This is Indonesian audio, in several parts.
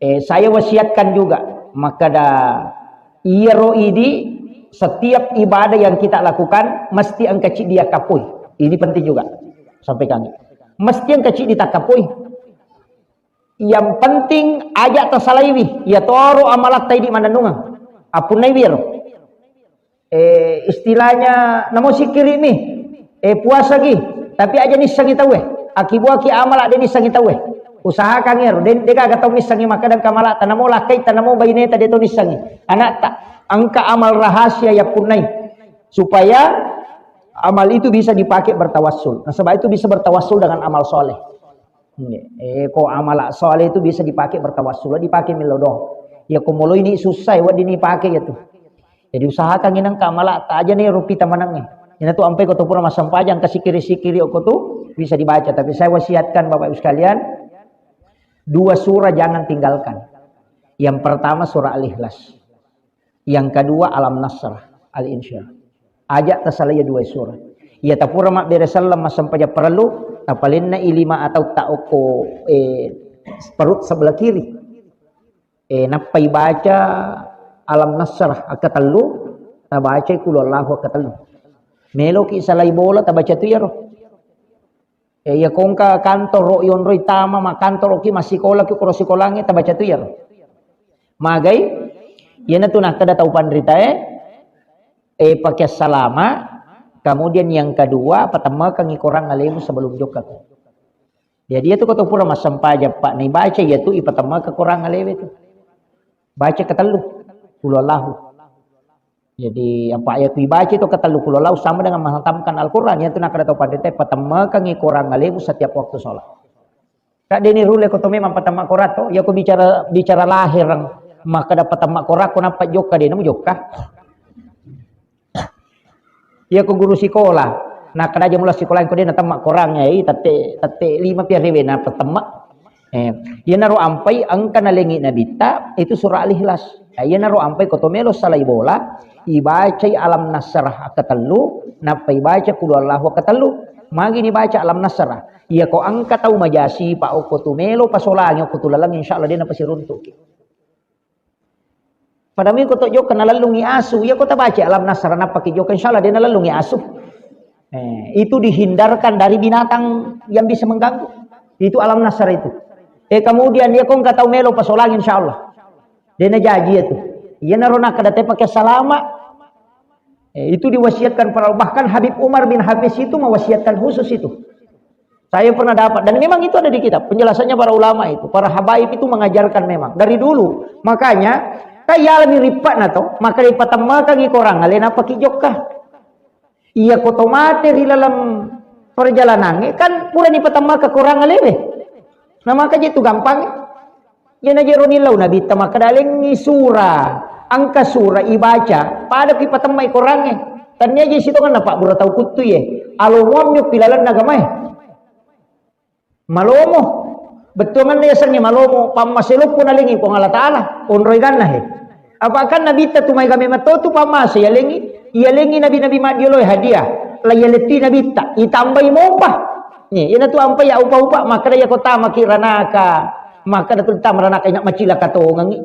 Saya wasiatkan juga, maka iro idi setiap ibadah yang kita lakukan mesti angkacik dia kapui. Ini penting juga sampai kami. Mesti angkacik ditakapui. Yang penting ajak tasalaiwi ya toro amalat taidi mandanungan. Apun naibir. Istilahnya namo sikiri nih. Puasa gi, tapi aja nisang kita weh. Akibuaki amalat dia nisang kita weh. Usahakan ya, deka kata misangi maka dan kamala tanamo lakai tanamo bayineta dia to misangi. Anak tak angka amal rahasia ya punai supaya amal itu bisa dipakai bertawassul. Nah, sebab itu bisa bertawassul dengan amal soleh. Kok amal soleh itu bisa dipakai bertawassul, dipakai milodoh. Ya kumulo ini susah, wad ini pakai ya tuh. Jadi usahakan inang kamala tak aja nih rupi tamanangnya. Ini tuh ampai kau pura masam pajang kasih kiri kau tuh bisa dibaca. Tapi saya wasiatkan bapak ibu sekalian. 2 surah jangan tinggalkan. Yang pertama surah Al-Ikhlas. Yang kedua Alam Nasrah, Al-Insyirah. Ajak tasalaya 2 surah. Ya tapura mak beresallam masam paja perlu tapalinna ilima atau ta'oko perut sebelah kiri. Napai baca Alam Nasrah akatalu, tabaca kulullahu akatalu. Melo ki salai bola tabaca tu ya roh. Ya kongka kantor ro yon roi tama ma kantor ki masikola ki koro sikolangi tabaca tu ya. Magai yana tu nak kada tau pandrita pakai salama. Kemudian yang kedua pertama kangi korang ngalemu sebelum jokat. Jadi itu kata pula masam paja pak ni baca ya tu pertama ke korang ngalewe tu. Baca ketelu kulullahu. Jadi apa ayat dibaca itu kata lukulau sama dengan menghantamkan Al-Quran. Yang itu nak ada tahu pada teh pertama kangi korang ngalewu setiap waktu sholat. Kak deni rule kau tu memang pertama korat tu. Ya aku bicara lahir maka dapat pertama korat kau nampak joka dia namu joka. Ya aku guru sekolah. Nak kada aja mula sekolah kau dia nak tamak korangnya. Tate 5 piar rewe nak pertama. Dia naruh ampai angka nalengi nabita itu surah Al-Ikhlas. Dia naruh ampai kau tu melo salai bola. Ibaca Alam Nasrah akatalu, napa ibaca kulullahu akatalu, magi dibaca Alam Nasrah. Ia ko angkat tahu majasi pak oko tu melo pasolang oko tu lalang insyaallah dia napa siruntuk. Pada mi ko to jok nalalungi asu, ya ko ta baca Alam Nasrah napa ki jok insyaallah dia nalalungi asu. Itu dihindarkan dari binatang yang bisa mengganggu. Itu Alam Nasrah itu. Kemudian dia ko angkat tahu melo pasolang insyaallah. Dia najaji itu. Ia narona kadate pakai salama. Itu diwasiatkan para bahkan Habib Umar bin Hafiz itu mewasiatkan khusus itu. Saya pernah dapat dan memang itu ada di kitab penjelasannya para ulama itu. Para habaib itu mengajarkan memang dari dulu. Makanya kaya alami ripat nato, maka ripat maka ngi korang alena pakai jokah. Ia otomatis di dalam perjalanan kan pura di pertama ke korang alebe. Nah maka itu gampang. Ya najeronilau nabi tamak kadalengi surah angka surah ibaca pada pipa temai korangnya tanya aja situ kan pak bura tahu kutu ye alomom nyuk pilalan nagamai malomo betul man yasanya malomo pamaseluk pun alengi pun Allah Ta'ala onroi ganna he apakah nabi tatumai kami matotu pamase yalengi nabi madioloi hadiah layaleti nabi tak itambai mopa nih ina tu ampai ya upa maka ya kota makiranaka maka datul tamrana kaya macila katongangi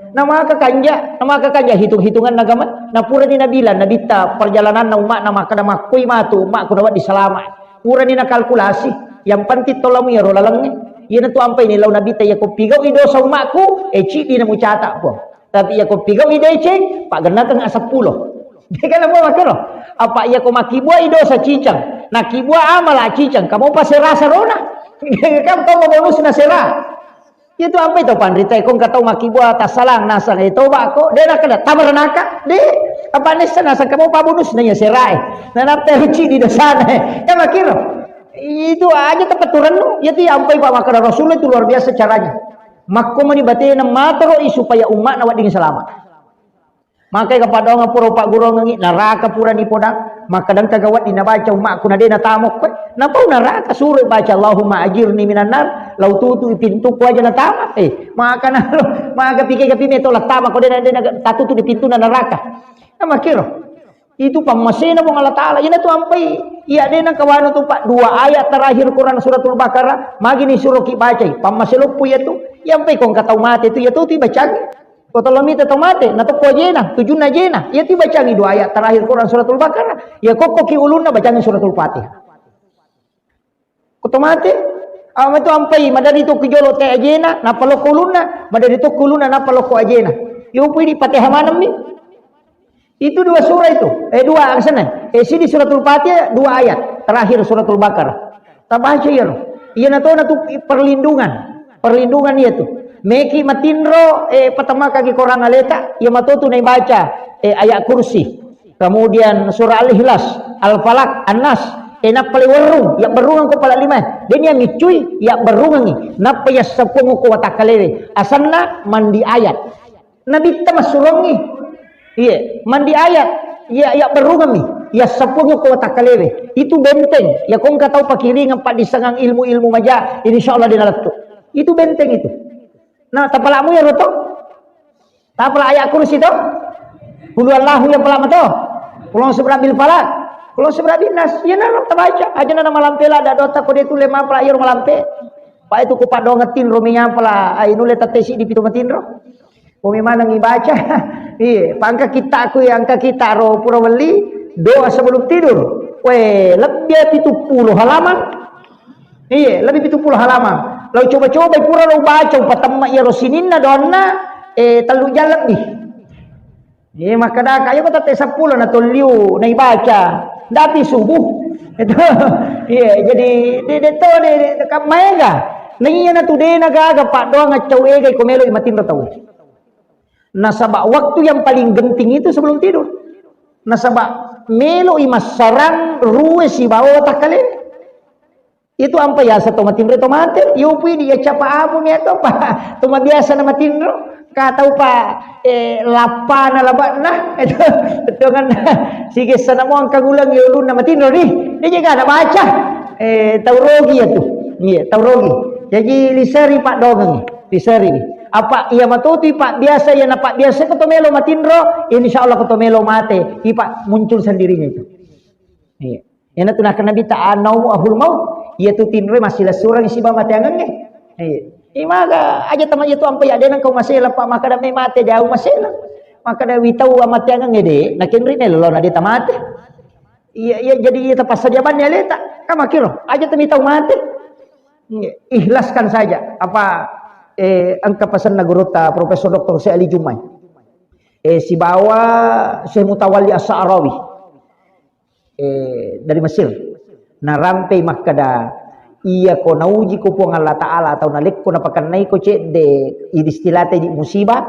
nah maka kanja hitung-hitungan nagaman na pura ni nabila nabita perjalanan na umak na maka na makoy matu umak ko nawat di salama pura ni na kalkulasi yang pantit tolamu ya rolalangnya yan tu ampai ni law nabita ya ko pigaw ido sa umakku di na mo chata po tapi ya ko pigaw ide pak ganatang asa 10 di ka na mo makaro apa ya ko makibua ido sa cicang nakibua amala cicang kamu pa serasa rona kamu tahu bonus na sera itu apa itu pandrita kong katau makibua tasalang nasa itu bako dia nak kena tamaranaka de apa nesa nasa kamu pa bonus na serai na napte ruci di sana ya makiro itu aja tepaturan lu itu ampai pak makara rasul itu luar biasa caranya makko mani batin matero supaya umat na wading selamat maka kepada orang pura pak guru ngi neraka pura ni podang maka dan kagawat dinabaca umak kuna dena tamok napa neraka suruh baca Allahumma ajirni minan nar lau tutu pintu ku aja na tamak maka na maka pikir kapi meto la tamak ko dena tatutu di pintu na neraka makiro itu pamasena mo Allah Taala ina tu ampai iya dena kawano tu pak 2 ayat terakhir Quran suratul Baqarah magi ni suruh ki baca pamaselup pu ya tu Yang pe kong katau mate itu ya tu tiba cangi. Kau tolong minta tau mate, na to ko jena, tujun na jena. Ya tiba cangi dua ayat terakhir Quran suratul Baqarah. Ya kok ki ulunna bacangi suratul Fatihah. Kau tau mate, itu ampai madari to kijolo te ajena, na palo kulunna, madari to kulunna na palo ko ajena. Yo pudi Fatihah manam ni. Itu dua surah itu. Dua sana. Sini suratul Fatihah dua ayat terakhir suratul Baqarah. Tabaca ya. Iya na to perlindungan. Perlindungan itu. Meki matinro pertama kaki korang aleta ya matotu nai baca ayat kursi. Kemudian surah Al-Ikhlas, Al-Falaq, An-Nas, napali warung ya berungang ko pala lima. Denya micuy ya berungang ni. Napa ya sepungu ko watakalewe. Asanna mandi ayat. Nabi tamasurong ni. Iya, mandi ayat ya berungang ni. Ya sepungu ko watakalewe. Itu benteng. Ya kong katau pakiringan pak disangang ilmu-ilmu maja insyaallah dinalatu. Itu benteng itu. Nah, tapalamu ya roto. Tapala ayat kursi to. Qul Allahu yang pelama to. Pulang sebrabil falak. Pulang sebrabil nas. Ya na tabaca. Aja na malampe la da dota ko detu lema pala ayo malampe. Pa itu ko pa do ngetin rominya pala ay nule tatesi di pitu ngetin ro. Kumi mana ngibaca. Iya, pangka kita aku yang angka kita ro pura weli doa sebelum tidur. Weh, lebih 70 halaman. Iya, lebih 70 halaman. Lalu coba-coba pura lo baca patamma ya rosininna donna telu jalan nih. Iya maka dah kayo ko tate 10 na toliu na ibaca. Dati subuh. Itu. Iya, jadi de kamega. Naiya na tude na gaga pak doang ngacau egay komelo imatin tahu. Nasaba waktu yang paling genting itu sebelum tidur. Nasaba melo imas sarang ruwe si bawa takale. Itu ampa ya sa tomatinro tomate yo pwede ya chapa apo niya to pa tuma biasa na matinro katau pa lapa na laba na ito kan sige sana mo ang kagulang yo na matinro ni juga na baca taurogi ya tu iya taurogi jadi lisari pak dogang lisari apa iya matuti pak biasa ya na pak biasa ko tomelo matinro insyaallah ko tomelo mate ipa muncul sendirinya itu iya yana tunah kana bita anau ahul maut ia tu tinre masih lah surang isi ba mateangan nge. Imaga aja teman itu ampai ada nang kau masih lepak maka dah mate jauh masih lah. Maka dah witau mateangan nge de. Nakin rine lo na dita mate. Iya jadi ia tepas sajabannya leta. Kama kiro aja temi tau mate. Ikhlaskan saja apa angka pesan nagurota Profesor Dr. Syekh Ali Jumai. Si bawa Syekh Mutawalli As-Sa'rawi. Dari Mesir. Na rampai makada iya ko nauji ko po ng Allah Ta'ala atau nalik ko napakanay ko cek de idistilate di musibah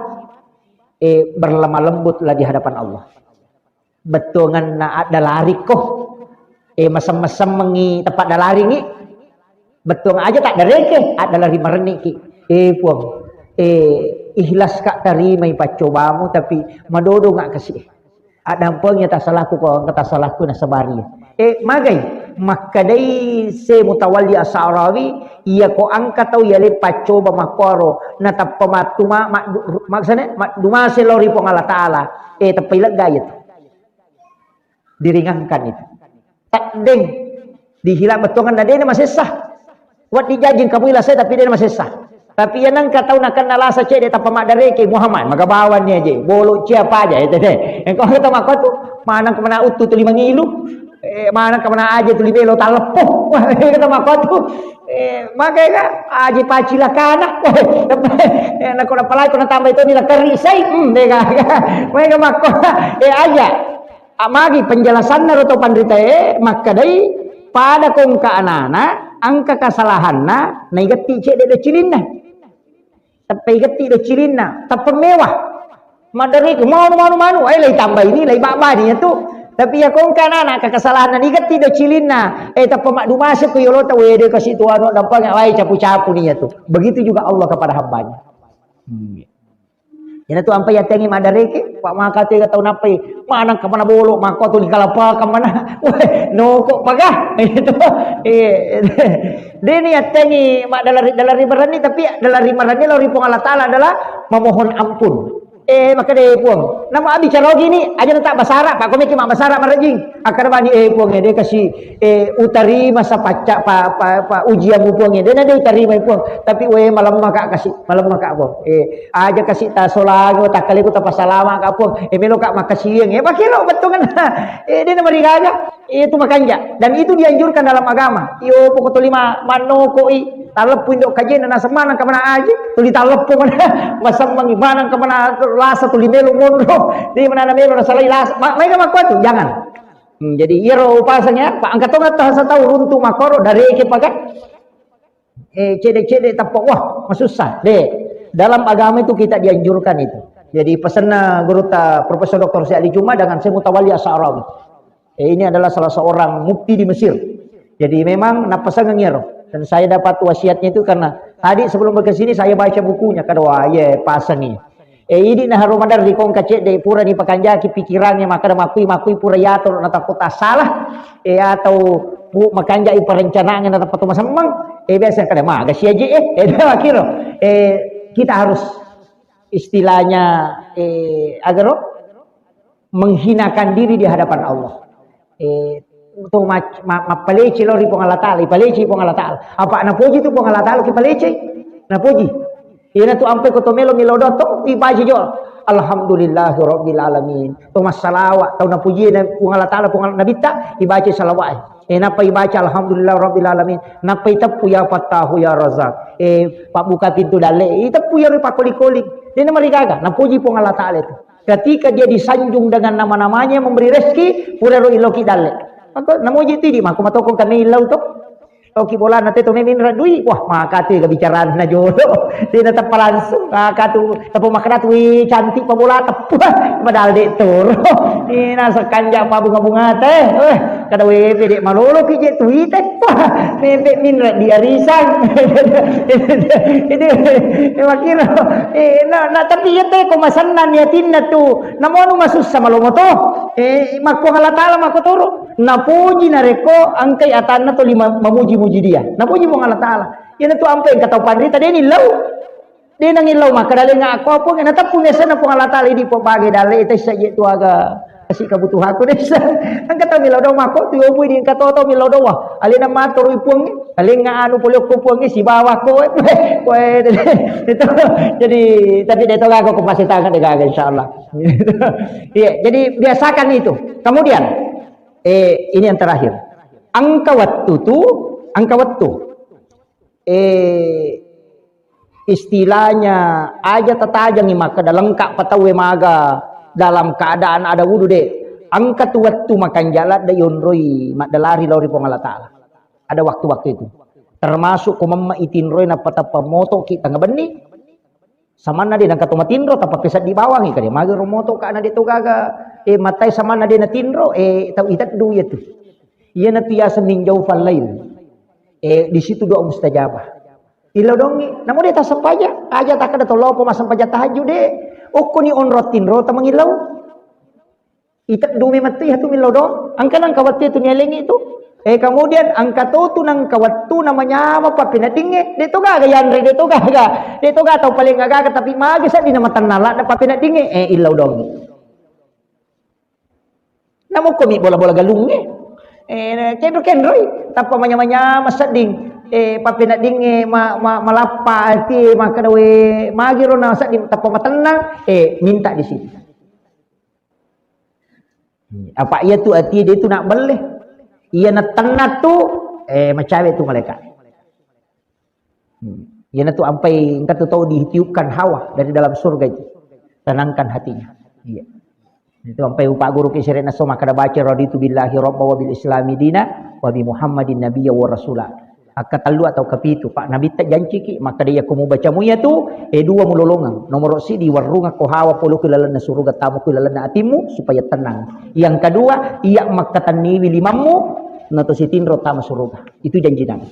berlemah lembut lah di hadapan Allah betul ngan na ada lari ko masam-masam mengi tempat dalari ni betul aja tak dareke ada lari marni ki puang ikhlas kak tarimai pacobamu tapi madodo ngak kasih ada ampangnya tak salahku ko kata salahku na sabari magai makadai se Mutawalli As-Sa'rawi ia ko angka tau ya le pacoba makoro na tapamatuma maksane dumase lori po Allah Ta'ala tapailag gayat diringankan itu tak deng dihilang betongan na dena masesah wat dijajin kamu ila saya tapi dena masesah tapi yan ang kataw na kanalasa che de tapamadare kay Muhammad magabawan niya je bolo siapa aja itu deh engkau kata makotu manang kemana utu tu 5 ngilu mana kemana aja tu libelo talepo kata makotu makanya aji pacila kana na ko na palay ko na tambay to nila karisay dega mereka makota aja amagi penjelasan na roto pandrita makadai pada kong kaanana angka kasalahan na naigati cek de cilinna tapi igati de cilinna tapemewah madari manu ay lay tambay ni lay baba ni tu tapi ya kong kanana kakasalahan na igati de cilinna tapemak dumase ko yolota wede kasi tuano dampang ay capu-capu niya tu begitu juga Allah kepada hambanya Yana tu ampai yatengi madareke pak maka tu kata napai mana kemana bolo maka tu dikalapa kemana no kok pagah itu dini yatengi mak dalari berani tapi dalari marani lori pong Allah Taala adalah memohon ampun Maka dia puang. Nama abi cara gini aja tak basara pak komiki mak basara marajing. Akar bani puang dia kasih utari masa pacak pa ujian puangnya. Dia ada utari mai puang. Tapi malam maka kasih malam maka puang. Aja kasih ta solago tak kali ku ta pasalama ka puang. Melo kak makasih yang. Pakiro betul kan. Dia nama digaga. Itu makanja. Dan itu dianjurkan dalam agama. Yo pokok lima manokoi talep pindok kajian na semana ka mana aja. Tuli talep po mana masam mangibanan ka mana lasa tuli melo mondro di mana melo na salai lasa mereka makuat tuh jangan jadi iro pasangnya pak angkat tongat tahasa tahu runtuh makoro dari ke pakai cedek tapok wah susah deh dalam agama itu kita dianjurkan itu jadi pesan guru ta Profesor Dr. Syekh Ali Juma dengan Syekh Mutawalli Asy'arawi ini adalah salah seorang mufti di Mesir jadi memang napasan ngiro dan saya dapat wasiatnya itu karena tadi sebelum berkesini saya baca bukunya kadwa pasang ini ini nah Ramadan di kong kacet de pura ni pakanjaki pikirannya maka makui pura yato na takut salah atau bu makanjai perencanaan na tapat masamang biasa kada maga si aja kira kita harus istilahnya agar menghinakan diri di hadapan Allah tu mapaleci lori pong Allah Ta'ala ipaleci pong Allah Ta'ala apa na puji tu pong Allah Ta'ala kipaleci na puji ina tu ampe ko tomelo milodoto ibaji jo alhamdulillahirabbil alamin to masalawat tau na puji na pong Allah Ta'ala pong nabita ibaca salawat napa ibaca alhamdulillahirabbil alamin napa itapu ya fatahu ya razak pak buka pintu dale itapu ya pak kolik-kolik dia nama rigaga na puji pong Allah Ta'ala itu ketika dia disanjung dengan nama-namanya memberi rezeki pura ro iloki dale maka namuji ti di mako matokong kami ilau to oki bola nanti tu memin radui wah maka tu kebicaraan na jodoh dia tetap langsung maka tu tapi makna tu cantik pa bola tepu padahal dek tur ni nasa kanja pa bunga-bunga teh kada we dek malolo ki je tu teh wah mepek min di arisan ini makira na tapi ya teh ko masannan yatin na tu namono masus sama lomo to mako halatala mako turu napuji nareko angkai atanna to lima mamuji dia napuji mo Allah Ta'ala yan tu ampe kataw pandita dia nilaw dia nangilaw maka dali nga ako po nga natapong nesa na po Allah Ta'ala hindi po bagay dali ito sa ito aga kasi kabutuhan ko nesa ang kataw milaw daw mako tuyo po din katoto milaw daw alin ang maturoy po alin nga ano po ko po si bawa ko ito jadi tapi dito ako kupasitakan degaga insyaallah iya jadi biasakan itu kemudian ini yang terakhir angka waktu istilahnya aja tatajang maka dalam kak patawe maga dalam keadaan ada wudu deh angkat waktu makan jalan da yonroi madalari lori pong Allah Ta'ala ada waktu-waktu itu termasuk kumamma itinroi na patapa moto kita ngabani sama na din ang katumatinro tapos pisat di bawang kaya magiro moto ka na dito gaga matay sama na din na tinro taw itat duya tu iya na tiyasa minjaw falail di situ doa mustajabah ilaw dong namun dia tak sampaja aja tak ada tolo po masampaja tahajud deh oko ni onrotin ro tamang ilaw itak dumi mati hatu milaw dong angkanang kawat itu nyelengi itu kemudian angka tu nang kawat tu namanya apa pinatinge dito gaga yanre dito gaga tau paling gaga tapi magi sa di nama tanala na papinatinge ilaw dong namo ko mi bola-bola galung kendroy tapos manya-manya masading papinading malapa ati makadawe magiro na masading tapos matenang minta di situ apa iya tu ati dia tu nak boleh iya na tenat tu macawe tu malaikat iya na tu ampai engkau tahu ditiupkan hawa dari dalam surga itu tenangkan hatinya iya itu sampai Pak Guru Kisirena so maka baca raditu billahi rabba wa bil islami dina wa bi Muhammadin nabiyya wa rasula akatalu atau kapitu Pak Nabi tak janji ki maka dia kumu baca muya tu dua mulolongan nomor si di warunga ko hawa polo kilalana suruga tamu kilalana atimu supaya tenang yang kedua iya makatani limamu nato si tinro tamu suruga itu janji Nabi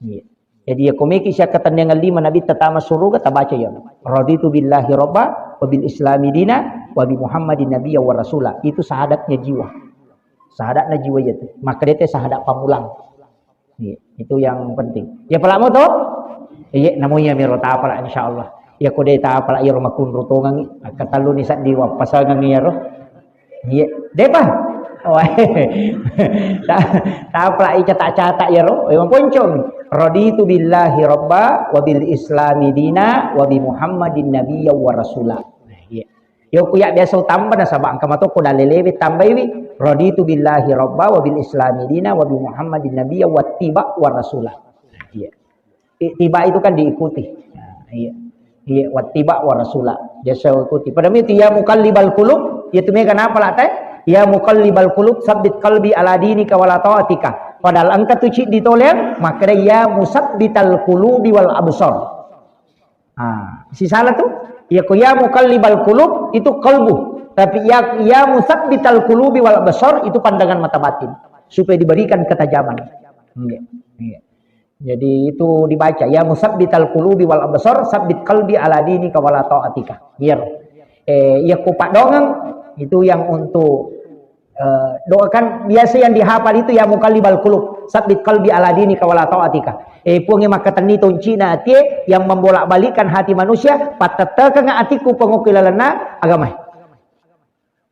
iya jadi ya komeki siya katanya lima Nabi tatama suruga tabaca ya raditu billahi rabba wa bil islami dina wa bi Muhammadin nabiyya wa rasula itu sahadatnya jiwa itu maka dia teh sahadat pamulang itu yang penting ya pala mo to iya namanya mirota pala insyaallah Ya ko de ta pala iro makun rotongan katalu ni sa di pasangan ni ro. Iya, depa. Oh, ta pala catak-catak ya ro. Emang poncong. Raditu billahi robba wa bil islami dina wa bi Muhammadin nabiyya wa rasula. Iya. Yo ku ya biasa tambah na sabang kamato ko dalelewi tambahi raditu billahi robba wa bil islami dina wa bi Muhammadin nabiyya wa tiba wa rasula. Iya. Tiba itu kan diikuti. Nah, iya. Iya, wattiba wa rasula. Jasa ikuti. Pada itu ya muqallibal qulub, ya tume kenapa lah teh? Ya muqallibal qulub, sabbit qalbi ala dinika wala taatika. Padahal angka tu cik ditoleh, maka ya musabbital qulubi wal absar. Ah, si salah tu? Ya ko ya muqallibal qulub itu qalbu. Tapi ya musabbital qulubi wal absar itu pandangan mata batin supaya diberikan ketajaman. Iya. Iya. Jadi itu dibaca ya musabbital qulubi wal absar sabbit qalbi ala dinika wala taatika. Biar ya kupak dongang itu yang untuk doakan biasa yang dihafal itu ya muqallibal qulub sabbit qalbi ala dinika wala taatika. Puangi makatani toncina atie yang membolak-balikan hati manusia patataka atiku pengokilalana agama.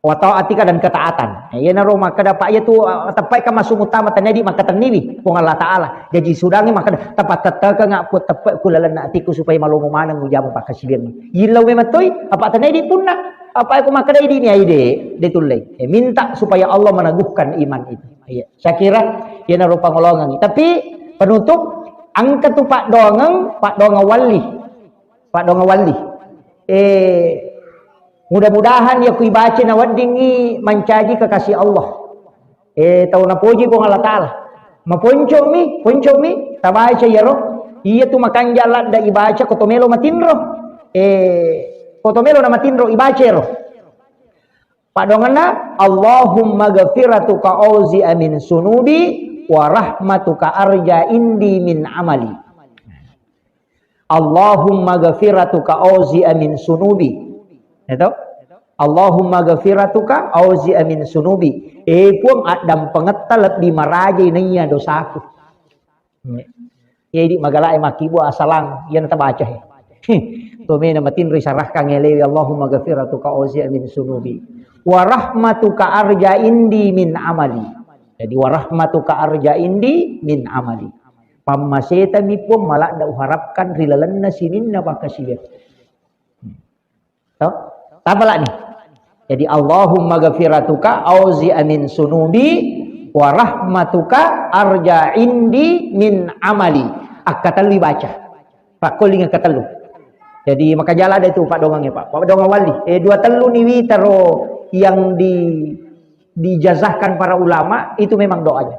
Watau atika dan ketaatan. Ya naro maka dapat ya tu tapai ka masuk utama tanadi maka taniwi pung Allah taala. Jadi sudangi maka tapat tataka ngak put tapai kulalan atiku supaya malu mana ngujamu pak kasibir. Yilau mematoi apa tanadi punna apa aku maka ini ni ide ditulai. Minta supaya Allah meneguhkan iman itu. Ya. Saya kira ya naro pangolongan. Tapi penutup angka tu pak dongang wali. Pak dongang wali. Mudah-mudahan ya kui baca na wadingi mancaji kekasih Allah. Tahu na puji ko Allah Taala. Maponcong mi, tabaca ya roh. Iya tu makan jalan da ibaca kotomelo matinro. Kotomelo na matinro ibaca roh. Padongana Allahumma ghafiratuka auzi amin sunubi wa rahmatuka arja indi min amali. Allahumma ghafiratuka auzi amin sunubi. Itu Allahumma ghafiratuka auzi amin sunubi. Puang adam pengetal di maraja nanya dosaku. Jadi magala makibu asalang yan tabaca. Tumi na matin risarah kang elewi Allahumma ghafiratuka auzi amin sunubi. Wa rahmatuka arja indi min amali. Jadi wa rahmatuka arja indi min amali. Pamaseta mi pun malak da uharapkan rilalanna sininna bakasibir. Tahu? Apa nih? Jadi Allahumma ghafiratuka auzi amin sunubi wa rahmatuka arja indi min amali. Akatalu baca. Pak koling akatalu. Jadi maka jalan ada itu Pak dongangnya Pak. Pak dongang wali. Dua telu niwi taro yang dijazahkan para ulama itu memang doanya.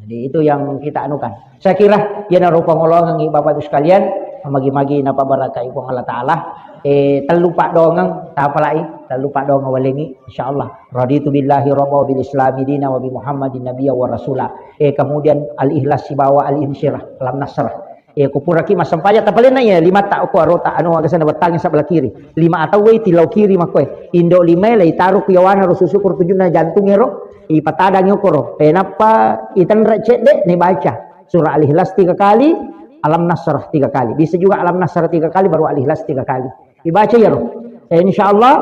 Jadi itu yang kita anukan. Saya kira ya naruh pangolongan Bapak Ibu sekalian, magi-magi napa baraka ibu Allah Taala. Telu pak dongang tak apa lagi telu pak dongang walengi insyaallah raditu billahi rabba bil islami dina wa bi Muhammadin nabiyya wa rasula. Kemudian al ikhlas sibawa al insyirah lam nasrah. Kupuraki masampaya tapalena ya lima tak ko arota anu agasan batang sebelah kiri lima atau we tilau kiri makoy indo lima lay taruh yawana rususukur tujuna jantung ero ipatadang yokoro kenapa itan recet deh nih baca surah al ikhlas 3 kali alam nasrah 3 kali bisa juga alam nasrah 3 kali baru al ikhlas 3 kali dibaca ya roh. Insyaallah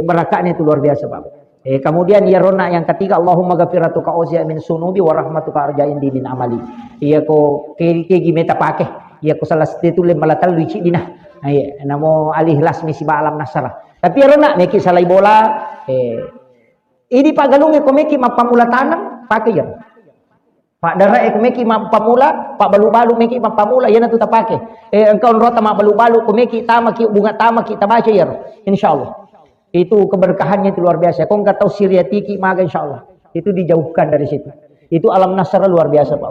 berakatnya itu luar biasa Pak. Kemudian ya rona yang ketiga Allahumma ghafiratuka auzi min sunubi wa rahmatuka arja indi min amali. Iya ko kegi meta pakai. Iya ko salah satu le malatal luci dina. Iya namo al ikhlas misi ba alam nasrah. Tapi ya rona meki salai bola ini Pak Galung ko meki mapamula tanam pakai ya. Pak Dara meki pamula, Pak balu-balu meki pamula, ya na tu tapake. Engkau rota ma balu-balu meki tama ki bunga tama kita baca ya. Insyaallah. Itu keberkahannya itu luar biasa. Kau enggak tahu Syria tiki maga insyaallah. Itu dijauhkan dari situ. Itu alam nasr luar biasa Pak.